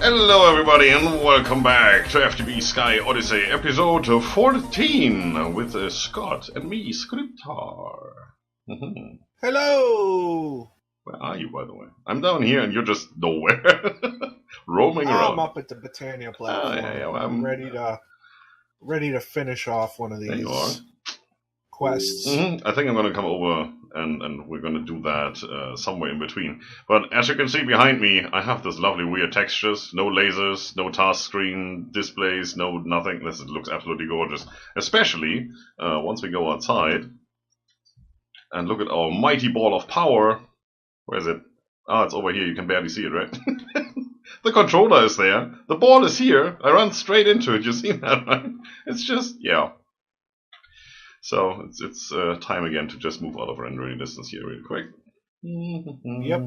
Hello everybody and welcome back to FTB Sky Odyssey episode 14 with Scott and me, Scryptar. Hello! Where are you, by the way? I'm down here and you're just nowhere. Roaming around. I'm up at the Britannia platform. I'm ready to finish off one of these quests. I think I'm going to come over and we're going to do that somewhere in between. But as you can see behind me, I have this lovely weird textures. No lasers, no task screen displays, no nothing. This looks absolutely gorgeous. Especially once we go outside and look at our mighty ball of power. Where is it? Ah, it's over here. You can barely see it, right? The controller is there. The ball is here. I run straight into it. You see that, right? It's just, yeah. So it's time again to just move out of rendering distance here real quick. Yep.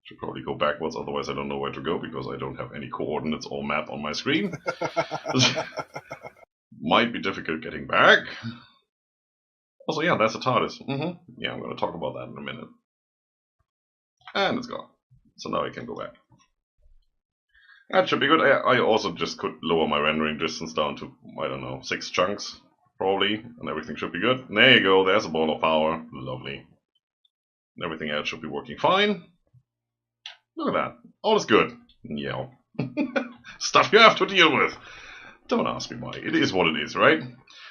Should probably go backwards, otherwise I don't know where to go because I don't have any coordinates or map on my screen. Might be difficult getting back. Also, yeah, that's a Tardis. Yeah, I'm going to talk about that in a minute. And it's gone. So now I can go back. That should be good. I also just could lower my rendering distance down to, I don't know, 6 chunks. Probably, and everything should be good. There you go, there's a ball of power. Lovely. And everything else should be working fine. Look at that. All is good. Yeah. Stuff you have to deal with. Don't ask me why. It is what it is, right?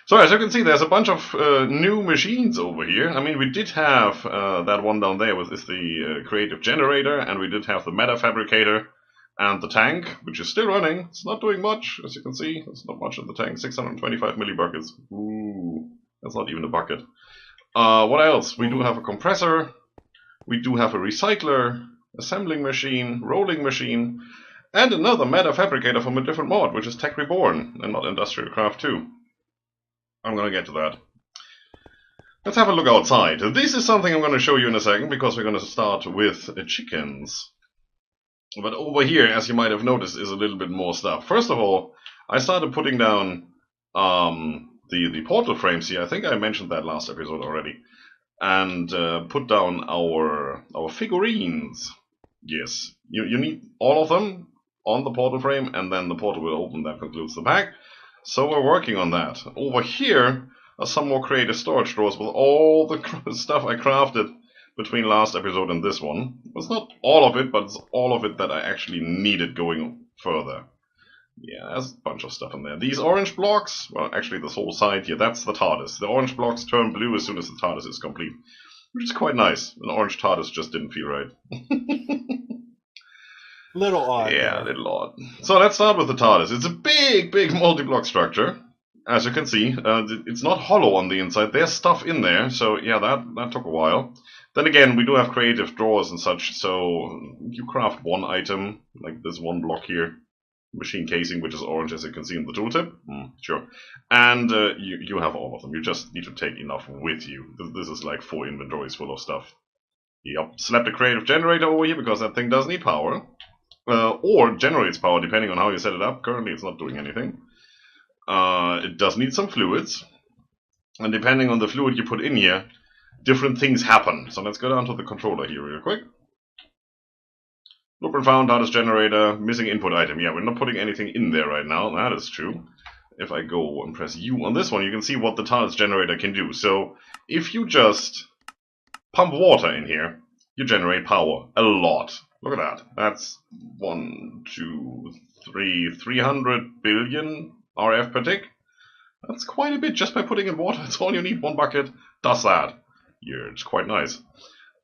So as you can see, there's a bunch of new machines over here. I mean, we did have that one down there is the creative generator, and we did have the meta fabricator. And the tank, which is still running, it's not doing much, as you can see. There's not much in the tank. 625 millibuckets. Ooh, that's not even a bucket. What else? We do have a compressor. We do have a recycler, assembling machine, rolling machine, and another meta fabricator from a different mod, which is Tech Reborn, and not Industrial Craft 2. I'm gonna get to that. Let's have a look outside. This is something I'm gonna show you in a second, because we're gonna start with chickens. But over here, as you might have noticed, is a little bit more stuff. First of all, I started putting down the portal frames here. I think I mentioned that last episode already. And put down our figurines. Yes, you need all of them on the portal frame, and then the portal will open. That concludes the pack. So we're working on that. Over here are some more creative storage drawers with all the stuff I crafted between last episode and this one. It's not all of it, but it's all of it that I actually needed going further. Yeah, there's a bunch of stuff in there. These orange blocks, well, actually this whole side here, that's the Tardis. The orange blocks turn blue as soon as the Tardis is complete, which is quite nice. An orange Tardis just didn't feel right. Little odd. Yeah, a little odd. So let's start with the Tardis. It's a big multi-block structure. As you can see, it's not hollow on the inside. There's stuff in there, so yeah, that took a while. Then again, we do have creative drawers and such, so you craft one item, like this one block here, machine casing, which is orange as you can see in the tooltip, sure, and you have all of them. You just need to take enough with you. This is like 4 inventories full of stuff. Yep, slapped a creative generator over here because that thing does need power, or generates power depending on how you set it up. Currently it's not doing anything. It does need some fluids, and depending on the fluid you put in here, different things happen. So let's go down to the controller here real quick. Blueprint found, Tardis generator, missing input item. Yeah, we're not putting anything in there right now. That is true. If I go and press U on this one, you can see what the Tardis generator can do. So if you just pump water in here, you generate power. A lot. Look at that. That's 300 billion RF per tick. That's quite a bit just by putting in water. That's all you need. 1 bucket does that. Yeah, it's quite nice.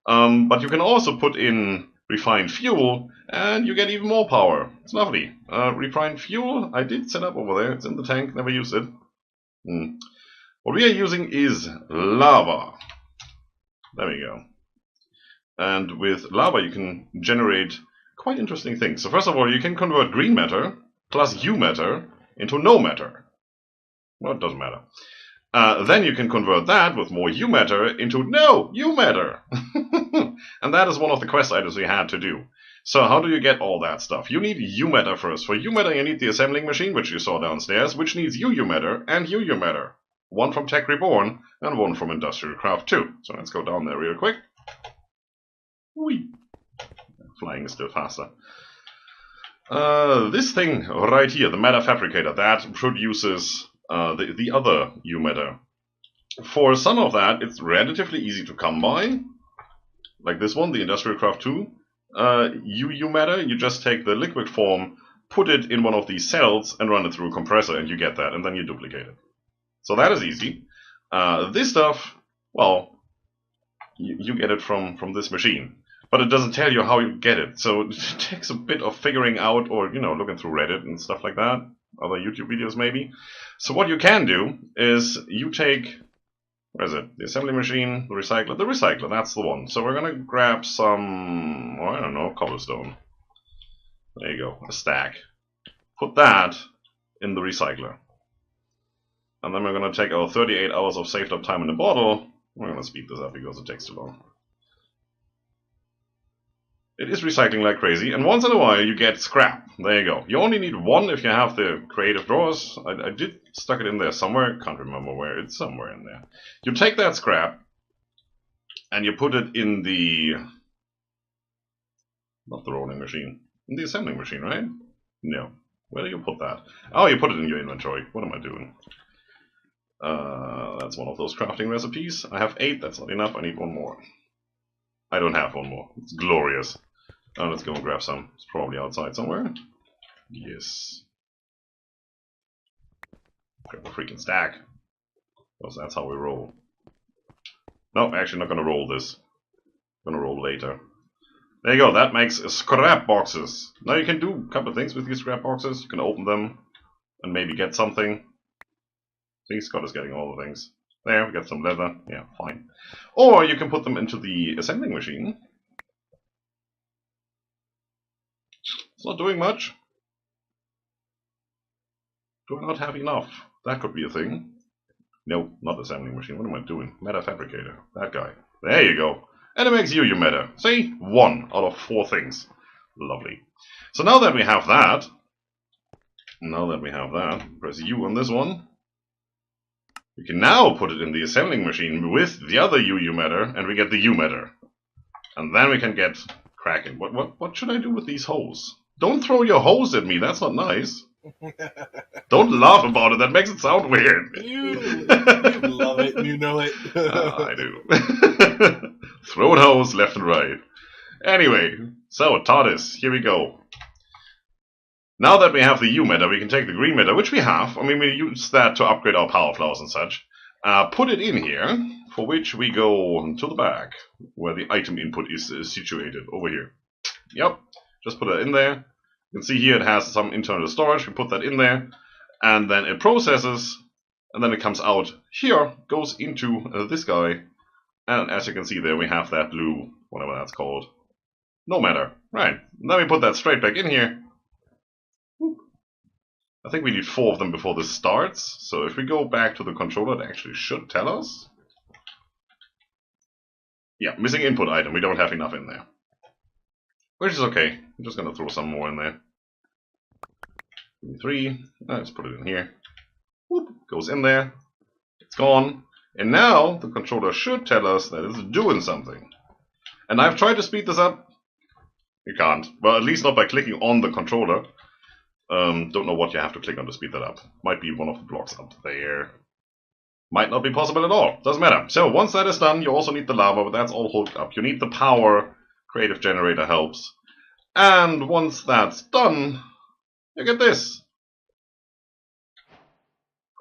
But you can also put in refined fuel, and you get even more power. It's lovely. Refined fuel, I did set up over there. It's in the tank, never used it. What we are using is lava. There we go. And with lava, you can generate quite interesting things. So first of all, you can convert green matter plus U matter into no matter. Well, it doesn't matter. Then you can convert that with more U matter into no U matter. And that is one of the quest items we had to do. So how do you get all that stuff? You need U matter first. For U matter you need the assembling machine, which you saw downstairs, which needs UU matter and UU matter. One from Tech Reborn and one from Industrial Craft 2. So let's go down there real quick. Whee! Flying is still faster. This thing right here, the matter fabricator, that produces the other U matter. For some of that, it's relatively easy to come by, like this one, the Industrial Craft 2. U matter, you just take the liquid form, put it in one of these cells, and run it through a compressor, and you get that, and then you duplicate it. So that is easy. This stuff, well, you get it from this machine. But it doesn't tell you how you get it, so it takes a bit of figuring out, or, you know, looking through Reddit and stuff like that, other YouTube videos maybe. So what you can do is you take, where is it, the assembly machine, the recycler, that's the one. So we're gonna grab some, I don't know, cobblestone. There you go, a stack. Put that in the recycler. And then we're gonna take our 38 hours of saved up time in the bottle. We're gonna speed this up because it takes too long. It is recycling like crazy, and once in a while you get scrap. There you go. You only need one if you have the creative drawers. I did stuck it in there somewhere, can't remember where, it's somewhere in there. You take that scrap, and you put it in the, not the rolling machine, in the assembling machine, right? No. Where do you put that? Oh, you put it in your inventory. What am I doing? That's one of those crafting recipes. I have 8, that's not enough, I need 1 more. I don't have 1 more. It's glorious. Let's go and grab some. It's probably outside somewhere. Yes. Grab a freaking stack. Because that's how we roll. No, actually not gonna roll this. Gonna roll later. There you go, that makes scrap boxes. Now you can do a couple of things with these scrap boxes. You can open them and maybe get something. See, Scott is getting all the things. There, we got some leather. Yeah, fine. Or you can put them into the assembling machine. It's not doing much. Do I not have enough? That could be a thing. No, not assembling machine. What am I doing? Matter fabricator. That guy. There you go. And it makes you matter. See? 1 out of 4 things. Lovely. So now that we have that, press U on this one. We can now put it in the assembling machine with the other U matter, and we get the U matter. And then we can get cracking. What should I do with these hoes? Don't throw your hose at me, that's not nice. Don't laugh about it, that makes it sound weird. You love it, you know it. I do. Throwing hose left and right. Anyway, so Tardis, here we go. Now that we have the U matter, we can take the green matter, which we have. I mean, we use that to upgrade our power flowers and such. Put it in here, for which we go to the back, where the item input is situated, over here. Yep, just put it in there. You can see here it has some internal storage. We put that in there, and then it processes, and then it comes out here, goes into this guy, and as you can see there, we have that blue, whatever that's called. No matter. Right, and then we put that straight back in here. I think we need 4 of them before this starts, so if we go back to the controller, it actually should tell us. Yeah, missing input item, we don't have enough in there. Which is okay, I'm just gonna throw some more in there. 3, let's put it in here. Whoop, goes in there, it's gone. And now, the controller should tell us that it's doing something. And I've tried to speed this up. You can't, well at least not by clicking on the controller. Don't know what you have to click on to speed that up. Might be one of the blocks up there. Might not be possible at all. Doesn't matter. So once that is done, you also need the lava, but that's all hooked up. You need the power. Creative generator helps. And once that's done, you get this.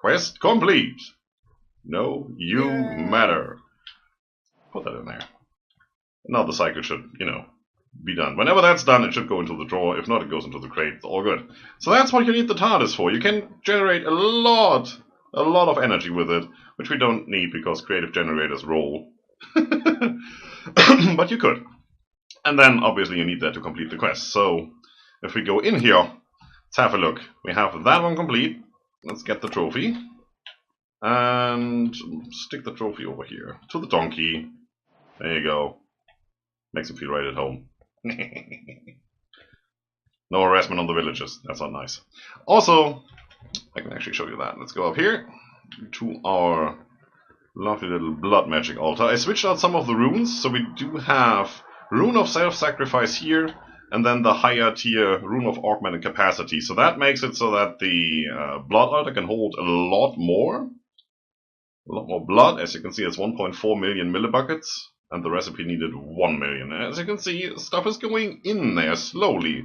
Quest complete. No, you matter. Put that in there. Now the cycle should, you know, be done. Whenever that's done, it should go into the drawer. If not, it goes into the crate. It's all good. So that's what you need the Tardis for. You can generate a lot of energy with it, which we don't need because creative generators roll. But you could. And then, obviously, you need that to complete the quest. So, if we go in here, let's have a look. We have that one complete. Let's get the trophy. And stick the trophy over here. To the donkey. There you go. Makes him feel right at home. No harassment on the villagers. That's not nice. Also, I can actually show you that. Let's go up here to our lovely little blood magic altar. I switched out some of the runes, so we do have Rune of Self-Sacrifice here, and then the higher tier Rune of Augmented Capacity. So that makes it so that the Blood Altar can hold a lot more blood. As you can see, it's 1.4 million millibuckets, and the recipe needed 1 million. As you can see, stuff is going in there slowly.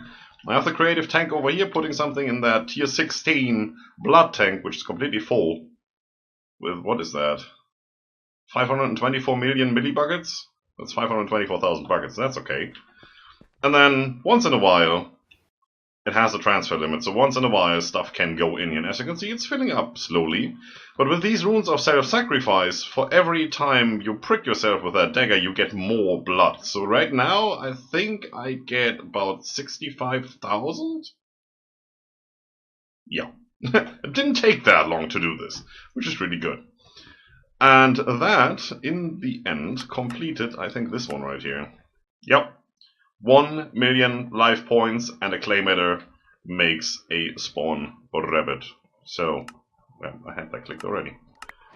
I have the creative tank over here putting something in that tier 16 blood tank, which is completely full. With, what is that? 524 million millibuckets? That's 524,000 buckets, that's okay. And then, once in a while, it has a transfer limit, so once in a while stuff can go in here. And as you can see, it's filling up slowly. But with these runes of self-sacrifice, for every time you prick yourself with that dagger, you get more blood. So right now, I think I get about 65,000? Yeah. It didn't take that long to do this, which is really good. And that, in the end, completed, I think, this one right here. Yep. 1 million life points and a clay matter makes a spawn rabbit. So, well, I had that clicked already.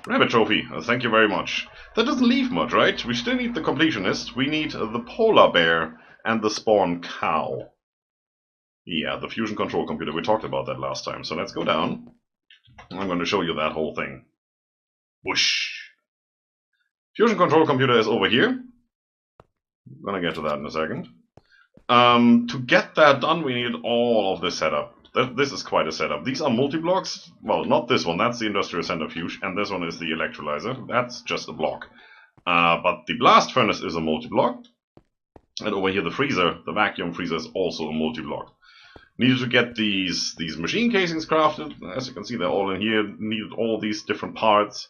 Rabbit trophy, thank you very much. That doesn't leave much, right? We still need the completionist, we need the polar bear and the spawn cow. Yeah, the fusion control computer, we talked about that last time. So let's go down. I'm going to show you that whole thing. Whoosh! Fusion control computer is over here. I'm gonna get to that in a second. To get that done, we need all of this setup. This is quite a setup. These are multi-blocks. Well, not this one. That's the industrial centrifuge, and this one is the electrolyzer. That's just a block. But the blast furnace is a multi-block, and over here the freezer, the vacuum freezer, is also a multi-block. Needed to get these machine casings crafted. As you can see, they're all in here. Needed all these different parts.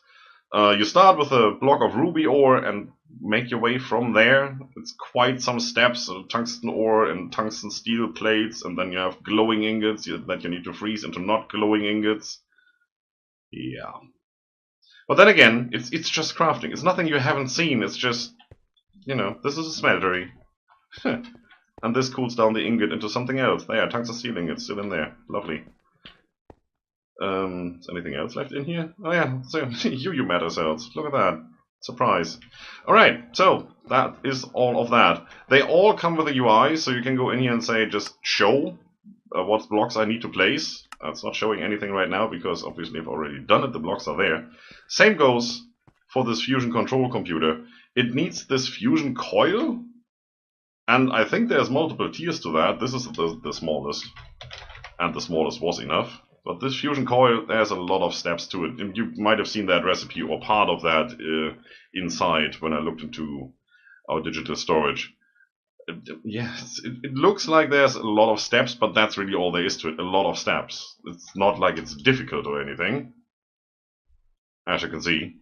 You start with a block of ruby ore and make your way from there. It's quite some steps, tungsten ore and tungsten steel plates, and then you have glowing ingots that you need to freeze into not glowing ingots. Yeah. But then again, it's just crafting. It's nothing you haven't seen, it's just, you know, this is a smeltery. And this cools down the ingot into something else. There, tungsten steel ingot still in there. Lovely. Is anything else left in here? Oh yeah, so you matter cells. Look at that. Surprise. Alright, so that is all of that. They all come with a UI, so you can go in here and say just show what blocks I need to place. It's not showing anything right now because obviously I've already done it, the blocks are there. Same goes for this fusion control computer. It needs this fusion coil, and I think there's multiple tiers to that. This is the smallest, and the smallest was enough. But this fusion coil, there's a lot of steps to it. And you might have seen that recipe or part of that inside when I looked into our digital storage. Yes, it looks like there's a lot of steps, but that's really all there is to it. A lot of steps. It's not like it's difficult or anything. As you can see.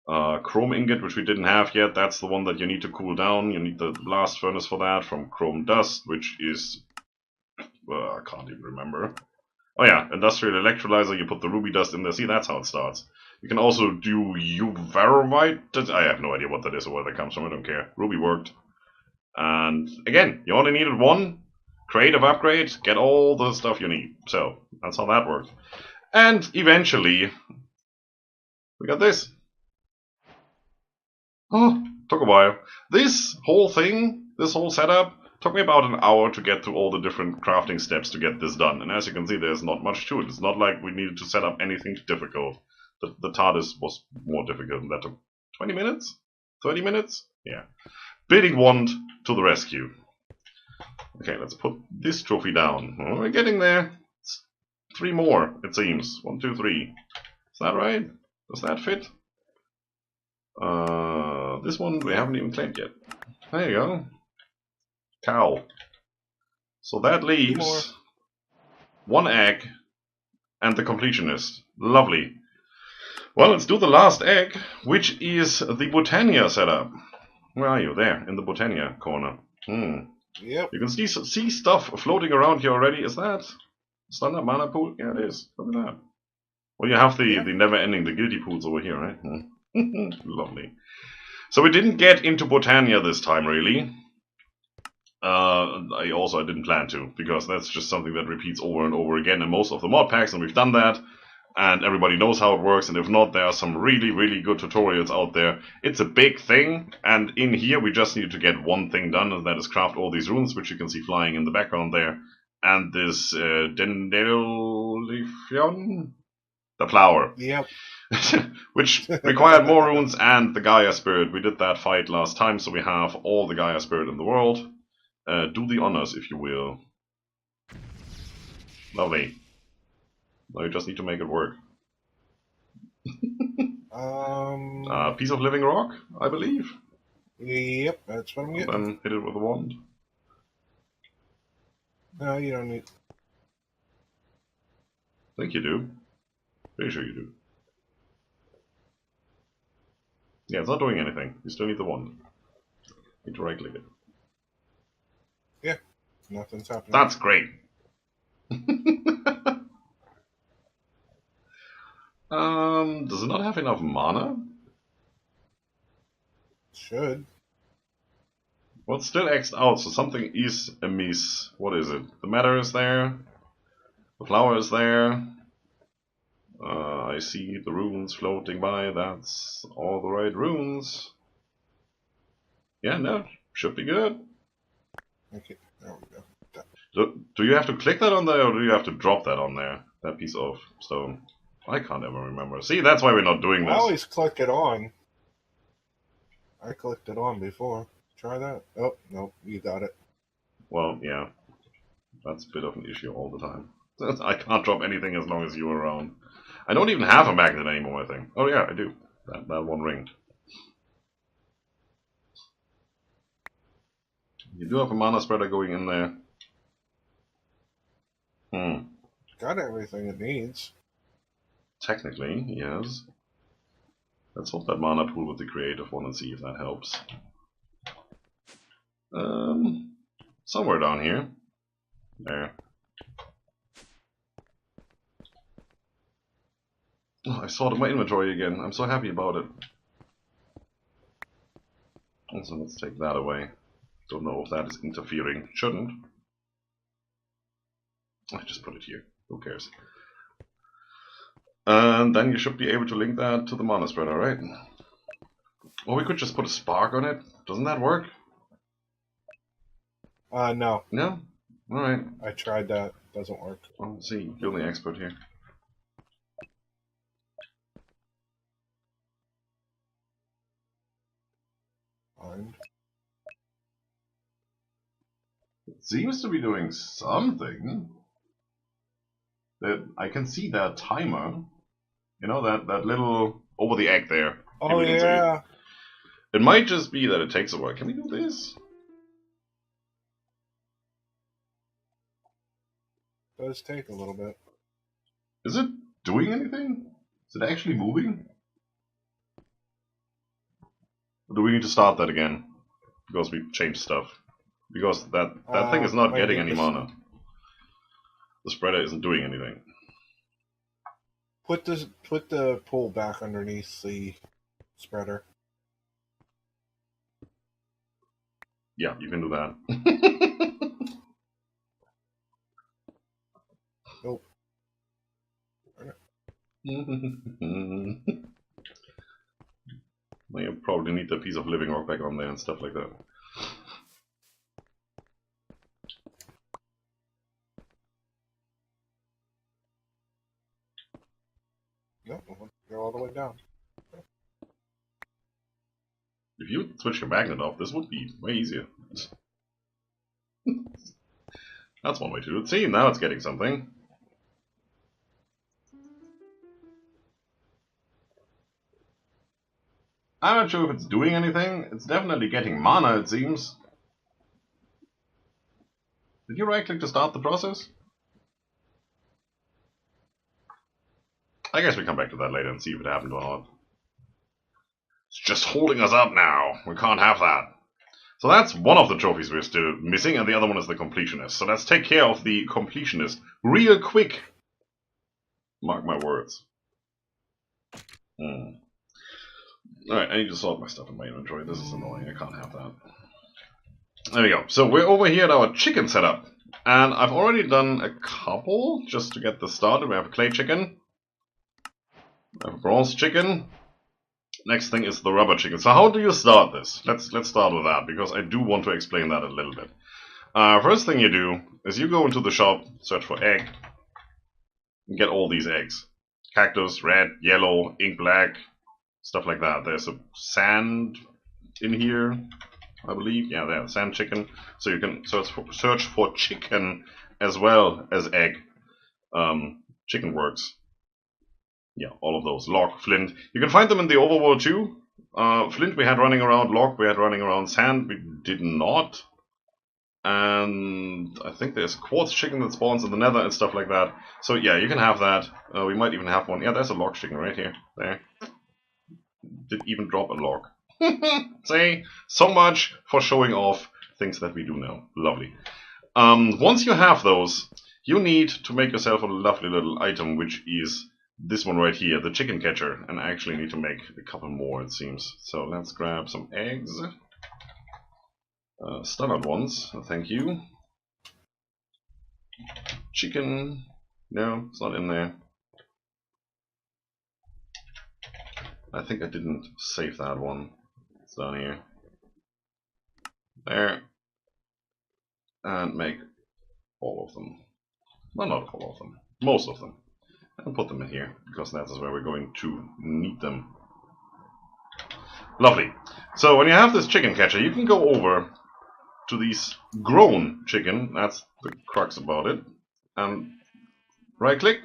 Chrome ingot, which we didn't have yet, that's the one that you need to cool down. You need the blast furnace for that from chrome dust, which is... I can't even remember. Oh yeah, industrial electrolyzer, you put the ruby dust in there. See, that's how it starts. You can also do uvarovite. I have no idea what that is or where that comes from, I don't care. Ruby worked. And again, you only needed one creative upgrade, get all the stuff you need. So, that's how that works. And eventually, we got this. Oh, took a while. This whole thing, this whole setup, took me about an hour to get through all the different crafting steps to get this done. And as you can see, there's not much to it. It's not like we needed to set up anything difficult. The Tardis was more difficult, and that took 20 minutes? 30 minutes? Yeah. Bidding wand to the rescue. Okay, let's put this trophy down. Oh, we're getting there. It's 3 more, it seems. 1, 2, 3. Is that right? Does that fit? This one we haven't even claimed yet. There you go. Cow. So that leaves 1 egg and the completionist. Lovely. Well, let's do the last egg, which is the Botania setup. Where are you? There, in the Botania corner. Yep. You can see stuff floating around here already. Is that standard mana pool? Yeah, it is. Look at that. Well, you have the never-ending, the guilty pools over here, right? Lovely. So we didn't get into Botania this time, really. I didn't plan to, because that's just something that repeats over and over again in most of the mod packs, and we've done that. and everybody knows how it works, and if not, there are some really, really good tutorials out there. It's a big thing, and in here we just need to get one thing done, and that is craft all these runes, which you can see flying in the background there, and this Dendelifion, the flower. Yep. Which required more runes and the Gaia Spirit. We did that fight last time, so we have all the Gaia Spirit in the world. Do the honors, if you will. Lovely. Now you just need to make it work. Piece of living rock, I believe. Yep, that's what I'm getting. Then hit it with a wand. No, you don't need. I think you do. Pretty sure you do. Yeah, it's not doing anything. You still need the wand. Need to right click it. Yeah, nothing's happening. That's great. Does it not have enough mana? Should. Well, it's still X'd out, so something is amiss. What is it? The matter is there. The flower is there. I see the runes floating by. That's all the right runes. Yeah, no, should be good. Okay, there we go. Do you have to click that on there, or do you have to drop that on there? That piece of stone. I can't ever remember. See, that's why we're not doing this. I always click it on. I clicked it on before. Try that. Oh, no, you got it. Well, yeah. That's a bit of an issue all the time. I can't drop anything as long as you're around. I don't even have a magnet anymore, I think. Oh yeah, I do. That one ringed. You do have a mana spreader going in there. Got everything it needs. Technically, yes. Let's hope that mana pool with the creative one and see if that helps. Somewhere down here. There. Oh, I sorted my inventory again. I'm so happy about it. Also, let's take that away. Don't know if that is interfering. Shouldn't. I just put it here. Who cares? And then you should be able to link that to the mana spreader, right? Or we could just put a spark on it. Doesn't that work? No. No? Alright. I tried that. Doesn't work. Well, let's see. You're the expert here. Find. It seems to be doing something. That I can see that timer. You know, that little over the egg there. Oh yeah. It might just be that it takes a while. Can we do this? It does take a little bit. Is it doing anything? Is it actually moving? Or do we need to start that again? Because we changed stuff. Because that thing is not getting any mana. The spreader isn't doing anything. Put the pool back underneath the spreader. Yeah, you can do that. Nope. Well, you probably need the piece of living rock back on there and stuff like that. Nope, go all the way down. If you would switch your magnet off, this would be way easier. That's one way to do it. See, now it's getting something. I'm not sure if it's doing anything. It's definitely getting mana, it seems. Did you right-click to start the process? I guess we come back to that later and see if it happened or not. It's just holding us up now. We can't have that. So that's one of the trophies we're still missing, and the other one is the completionist. So let's take care of the completionist real quick. Mark my words. Alright, I need to sort my stuff in my inventory. This is annoying. I can't have that. There we go. So we're over here at our chicken setup. And I've already done a couple just to get this started. We have a clay chicken. I have a bronze chicken. Next thing is the rubber chicken. So how do you start this? Let's start with that, because I do want to explain that a little bit. First thing you do is you go into the shop, search for egg, and get all these eggs. Cactus, red, yellow, ink black, stuff like that. There's a sand in here, I believe. Yeah, there's sand chicken. So you can search for chicken as well as egg. Chicken works. Yeah, all of those. Log, flint. You can find them in the overworld too. Flint we had running around, log we had running around, sand we did not. And I think there's quartz chicken that spawns in the nether and stuff like that. So yeah, you can have that. We might even have one. Yeah, there's a log chicken right here. There. Did even drop a log. Say, so much for showing off things that we do know. Lovely. Once you have those, you need to make yourself a lovely little item, which is this one right here, the chicken catcher. And I actually need to make a couple more, it seems. So let's grab some eggs. Standard ones, thank you. Chicken. No, it's not in there. I think I didn't save that one. It's down here. There. And make all of them. Well, not all of them. Most of them. And put them in here, because that is where we're going to need them. Lovely. So when you have this chicken catcher, you can go over to these grown chicken. That's the crux about it. And right click.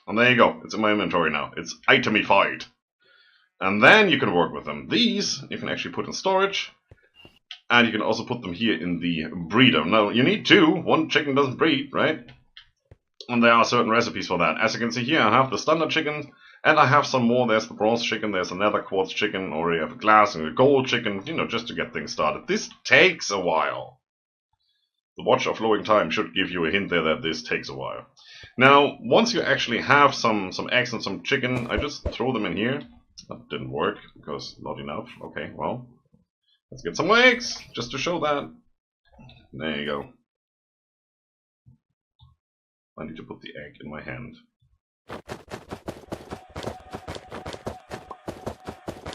And there you go. It's in my inventory now. It's itemified. And then you can work with them. These you can actually put in storage. And you can also put them here in the breeder. Now, you need two. One chicken doesn't breed, right? And there are certain recipes for that. As you can see here, I have the standard chicken. And I have some more. There's the bronze chicken. There's another quartz chicken. Or you have a glass and a gold chicken. You know, just to get things started. This takes a while. The Watch of Flowing Time should give you a hint there that this takes a while. Now, once you actually have some eggs and some chicken, I just throw them in here. That didn't work, because not enough. Okay, well, let's get some more eggs, just to show that. There you go. I need to put the egg in my hand.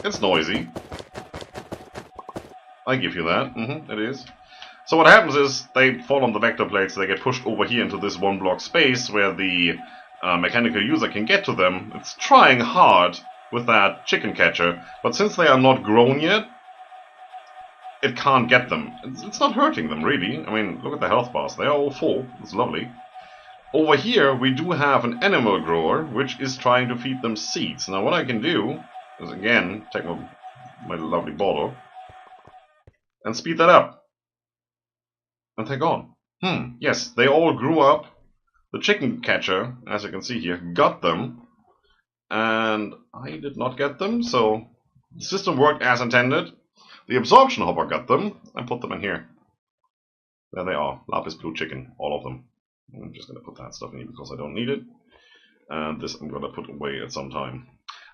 It's noisy. I give you that. It is. So what happens is, they fall on the vector plates, they get pushed over here into this one block space, where the mechanical user can get to them. It's trying hard with that chicken catcher, but since they are not grown yet, it can't get them. It's not hurting them, really. I mean, look at the health bars. They are all full. It's lovely. Over here, we do have an animal grower, which is trying to feed them seeds. Now, what I can do is, again, take my lovely bottle and speed that up. And they're gone. Yes, they all grew up. The chicken catcher, as you can see here, got them. And I did not get them, so the system worked as intended. The absorption hopper got them, and put them in here. There they are, lapis blue chicken, all of them. I'm just going to put that stuff in here because I don't need it. And this I'm going to put away at some time.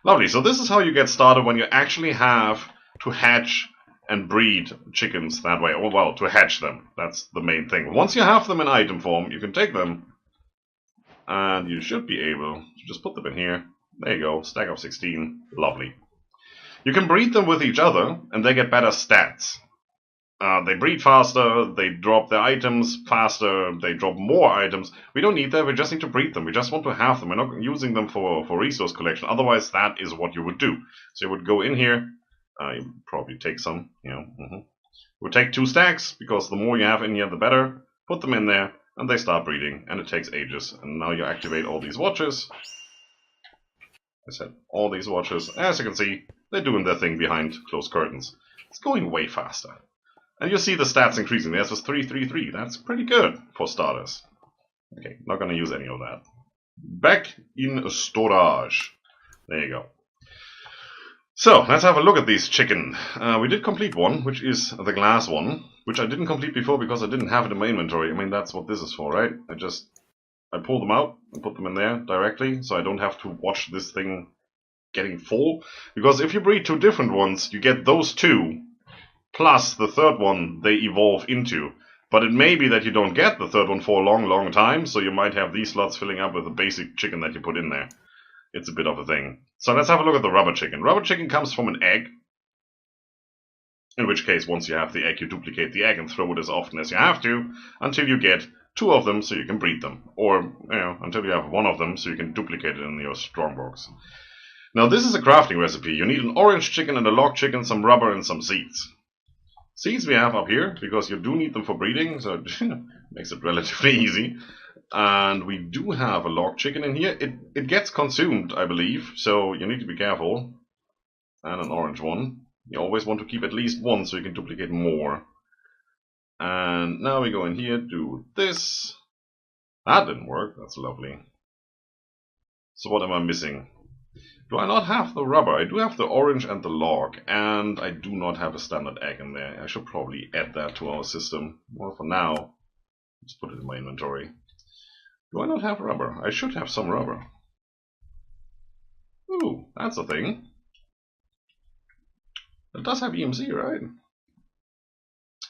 Lovely, so this is how you get started when you actually have to hatch and breed chickens that way. Oh, well, to hatch them, that's the main thing. Once you have them in item form, you can take them, and you should be able to just put them in here. There you go, stack of 16, lovely. You can breed them with each other, and they get better stats. They breed faster, they drop their items faster, they drop more items. We don't need that, we just need to breed them. We just want to have them. We're not using them for resource collection. Otherwise, that is what you would do. So you would go in here, you probably take some, you know. You would take 2 stacks, because the more you have in here, the better. Put them in there, and they start breeding, and it takes ages. And now you activate all these watches. I said all these watches. As you can see, they're doing their thing behind closed curtains. It's going way faster. And you see the stats increasing. There's this 333. That's pretty good for starters. Okay, not going to use any of that. Back in storage. There you go. So, let's have a look at these chicken. We did complete one, which is the glass one, which I didn't complete before because I didn't have it in my inventory. I mean, that's what this is for, right? I pull them out and put them in there directly, so I don't have to watch this thing getting full. Because if you breed 2 different ones, you get those 2, plus the third one they evolve into. But it may be that you don't get the third one for a long, long time, so you might have these slots filling up with the basic chicken that you put in there. it's a bit of a thing. So let's have a look at the rubber chicken. Rubber chicken comes from an egg. In which case, once you have the egg, you duplicate the egg and throw it as often as you have to, until you get 2 of them so you can breed them. Or, until you have 1 of them so you can duplicate it in your strongbox. Now this is a crafting recipe. You need an orange chicken and a log chicken, some rubber and some seeds. Seeds we have up here, because you do need them for breeding, so it makes it relatively easy. And we do have a log chicken in here. It gets consumed, I believe, so you need to be careful. And an orange one. You always want to keep at least 1 so you can duplicate more. And now we go in here, do this. That didn't work, that's lovely. So what am I missing? Do I not have the rubber? I do have the orange and the log, and I do not have a standard egg in there. I should probably add that to our system. Well, for now, let's put it in my inventory. Do I not have rubber? I should have some rubber. Ooh, that's a thing. It does have EMC, right?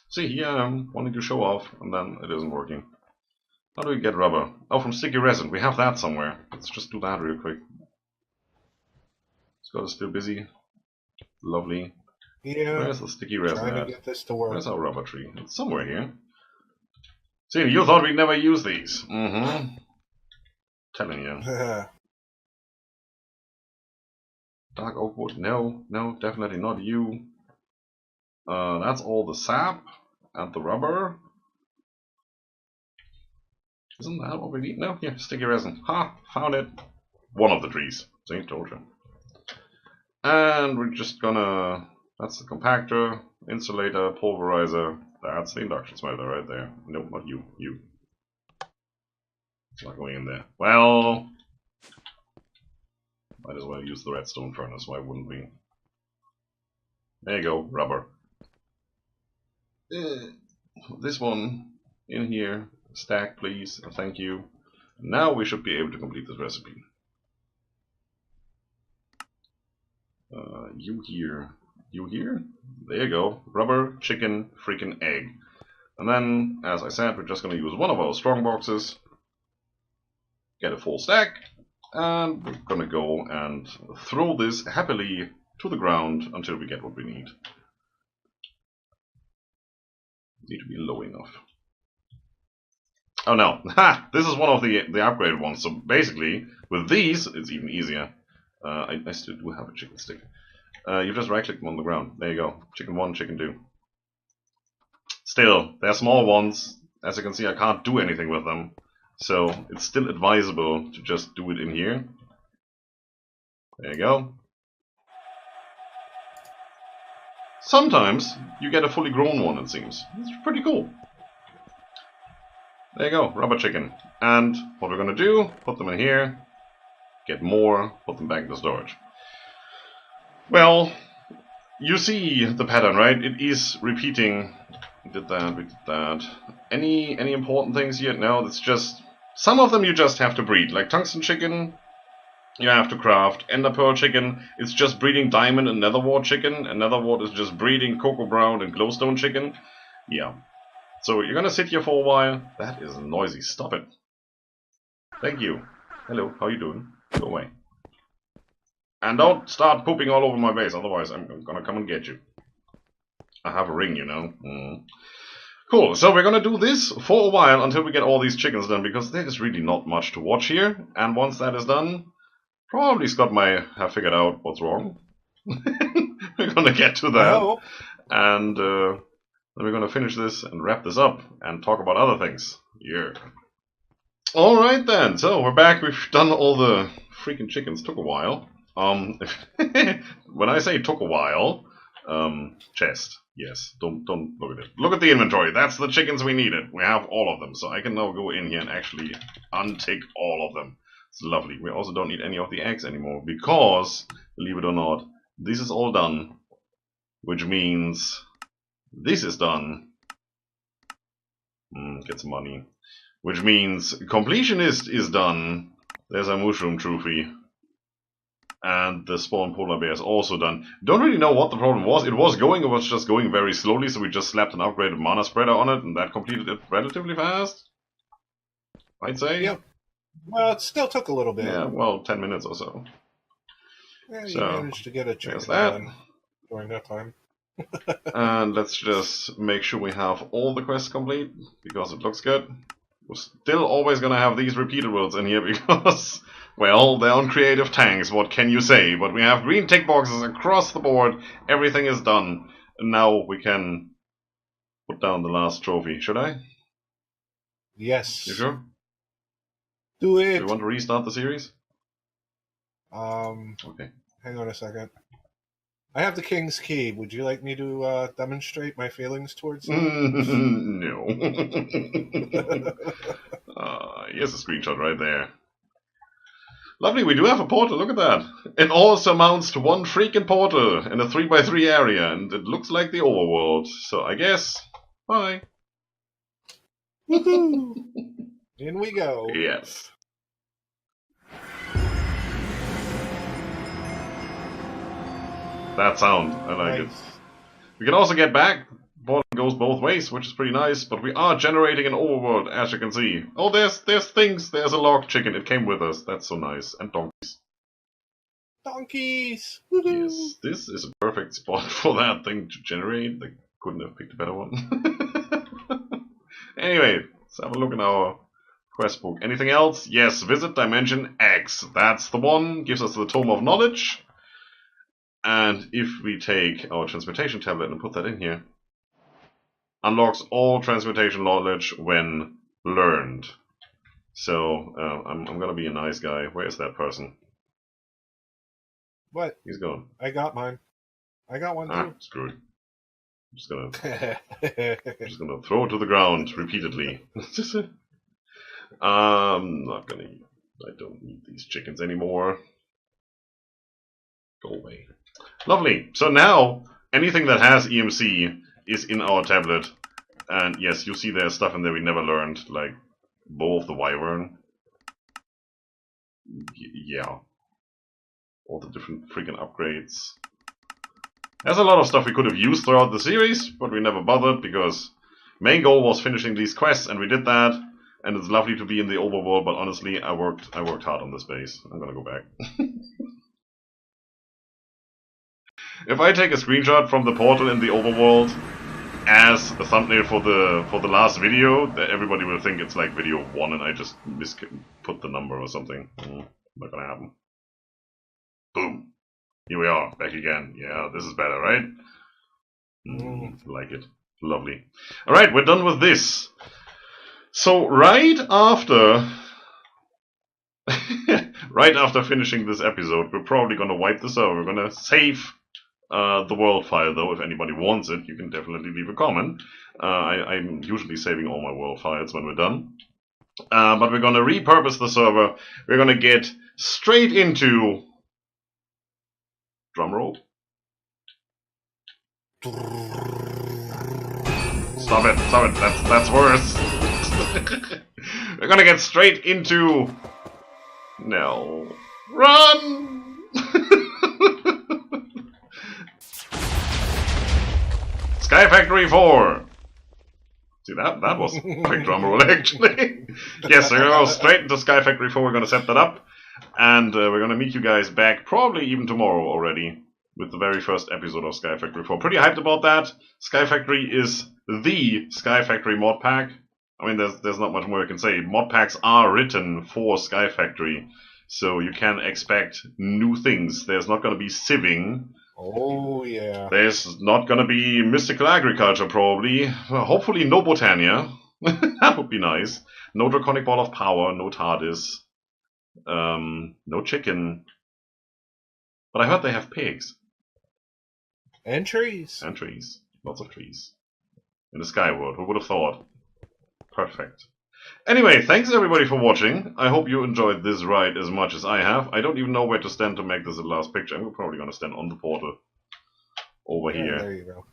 See, here I'm wanting to show off, and then it isn't working. How do we get rubber? Oh, from sticky resin. We have that somewhere. Let's just do that real quick. Scott is still busy. Lovely. Yeah. Where's the sticky resin trying at? to get this to work. Where's our rubber tree? It's somewhere here. See, you thought we'd never use these. Telling you. Dark oak wood. No, definitely not you. That's all the sap and the rubber. Isn't that what we need? No, here, sticky resin. Ha! Found it. One of the trees. See, told you. And we're just gonna... That's the compactor, insulator, pulverizer. That's the induction smelter right there. Nope, not you. You. It's not going in there. Well... Might as well use the redstone furnace, why wouldn't we? There you go, rubber. This one in here. Stack, please. Thank you. Now we should be able to complete this recipe. You here. You here? There you go. Rubber, chicken, freaking egg. And then, as I said, we're just going to use one of our strong boxes. Get a full stack. And we're going to go and throw this happily to the ground until we get what we need. Need to be low enough. Oh no, ha! This is one of the upgraded ones. So basically, with these, it's even easier. I still do have a chicken stick. You just right-click them on the ground. There you go. Chicken 1, chicken 2. Still, they're small ones. As you can see, I can't do anything with them. So it's still advisable to just do it in here. There you go. Sometimes you get a fully grown one, it seems. It's pretty cool. There you go, rubber chicken. And what we're going to do, put them in here, get more, put them back into storage. Well, you see the pattern, right? It is repeating. We did that, we did that. Any important things yet? No, it's just... Some of them you just have to breed. Like tungsten chicken, you have to craft. Ender pearl chicken, it's just breeding diamond and netherwort chicken. And netherwort is just breeding cocoa brown and glowstone chicken. Yeah. So you're gonna sit here for a while. That is noisy. Stop it. Thank you. Hello, how you doing? Go away. And don't start pooping all over my base, otherwise I'm gonna come and get you. I have a ring, you know. Cool, so we're gonna do this for a while until we get all these chickens done, because there is really not much to watch here. And once that is done, probably Scott might have figured out what's wrong. We're gonna get to that. And then we're gonna finish this and wrap this up and talk about other things. Yeah. Alright then, so we're back. We've done all the freaking chickens. Took a while. When I say took a while, chest. Yes, don't look at it. Look at the inventory. That's the chickens we needed. We have all of them, so I can now go in here and actually untick all of them. It's lovely. We also don't need any of the eggs anymore because, believe it or not, this is all done. Which means this is done. Get some money. Which means completionist is done. There's a mushroom trophy. And the spawn polar bear is also done. Don't really know what the problem was. It was just going very slowly, so we just slapped an upgraded mana spreader on it, and that completed it relatively fast, I'd say. Yep. Well, it still took a little bit. Yeah, well, 10 minutes or so. Yeah, So, you managed to get a chicken that. done during that time. And let's just make sure we have all the quests complete, because it looks good. We're still always gonna have these repeated worlds in here because, well, they're on creative tanks, what can you say? But we have green tick boxes across the board, everything is done. And now we can put down the last trophy. Should I? Yes. You sure? Do it! Do you want to restart the series? Okay. Hang on a second. I have the King's Key. Would you like me to demonstrate my feelings towards that? No. Here's a screenshot right there. Lovely, we do have a portal, look at that. It also amounts to one freaking portal in a 3x3 area, and it looks like the overworld. So I guess, bye. Woohoo! In we go. Yes. That sound, I like it. We can also get back. Portal goes both ways, which is pretty nice, but we are generating an overworld, as you can see. Oh, there's things. There's a log chicken. It came with us. That's so nice. And donkeys. Donkeys! Woohoo! Yes, this is a perfect spot for that thing to generate. They couldn't have picked a better one. Anyway, let's have a look in our quest book. Anything else? Yes, visit Dimension X. That's the one. Gives us the Tome of Knowledge. And if we take our transmutation tablet and put that in here, unlocks all transmutation knowledge when learned. So I'm gonna be a nice guy. Where is that person? What? He's gone. I got mine. I got one too. Screw it. I'm just gonna throw it to the ground repeatedly. Not gonna. I don't need these chickens anymore. Go away. Lovely. So now anything that has EMC is in our tablet, and yes, you see there's stuff in there we never learned, like Bow of the Wyvern. Yeah. All the different freaking upgrades. There's a lot of stuff we could have used throughout the series, but we never bothered because main goal was finishing these quests, and we did that. And it's lovely to be in the overworld, but honestly, I worked hard on this base. I'm gonna go back. If I take a screenshot from the portal in the overworld as a thumbnail for the last video, everybody will think it's like video 1 and I just put the number or something. Not gonna happen. Boom. Here we are, back again. Yeah, this is better, right? Like it. Lovely. Alright, we're done with this. So right after right after finishing this episode, we're probably gonna wipe this out. We're gonna save the world file, though. If anybody wants it, you can definitely leave a comment. I'm usually saving all my world files when we're done. But we're gonna repurpose the server. We're gonna get straight into drumroll. Stop it! That's worse. We're gonna get straight into. No, run! Sky Factory 4! See, that was a quick drum roll, actually. Yes, we're going to go straight into Sky Factory 4. We're going to set that up. And we're going to meet you guys back, probably even tomorrow already, with the very first episode of Sky Factory 4. Pretty hyped about that. Sky Factory is the Sky Factory mod pack. I mean, there's not much more I can say. Mod packs are written for Sky Factory, so you can expect new things. There's not going to be sieving. Oh, yeah. There's not gonna be mystical agriculture, probably. Well, hopefully no Botania. That would be nice. No Draconic Ball of Power, no Tardis. No chicken. But I heard they have pigs. And trees. And trees. Lots of trees. In the Sky World, who would have thought? Perfect. Anyway, thanks everybody for watching. I hope you enjoyed this ride as much as I have. I don't even know where to stand to make this the last picture. I'm probably going to stand on the portal. Over here. There you go.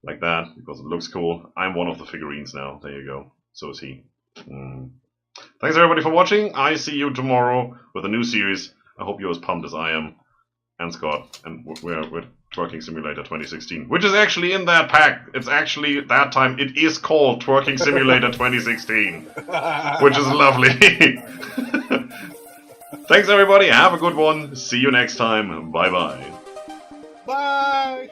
Like that, because it looks cool. I'm one of the figurines now. There you go. So is he. Thanks everybody for watching. I see you tomorrow with a new series. I hope you're as pumped as I am. And Scott. And we're Twerking Simulator 2016, which is actually in that pack. It's actually, that time, it is called Twerking Simulator 2016, which is lovely. Thanks everybody, have a good one, see you next time, bye bye. Bye!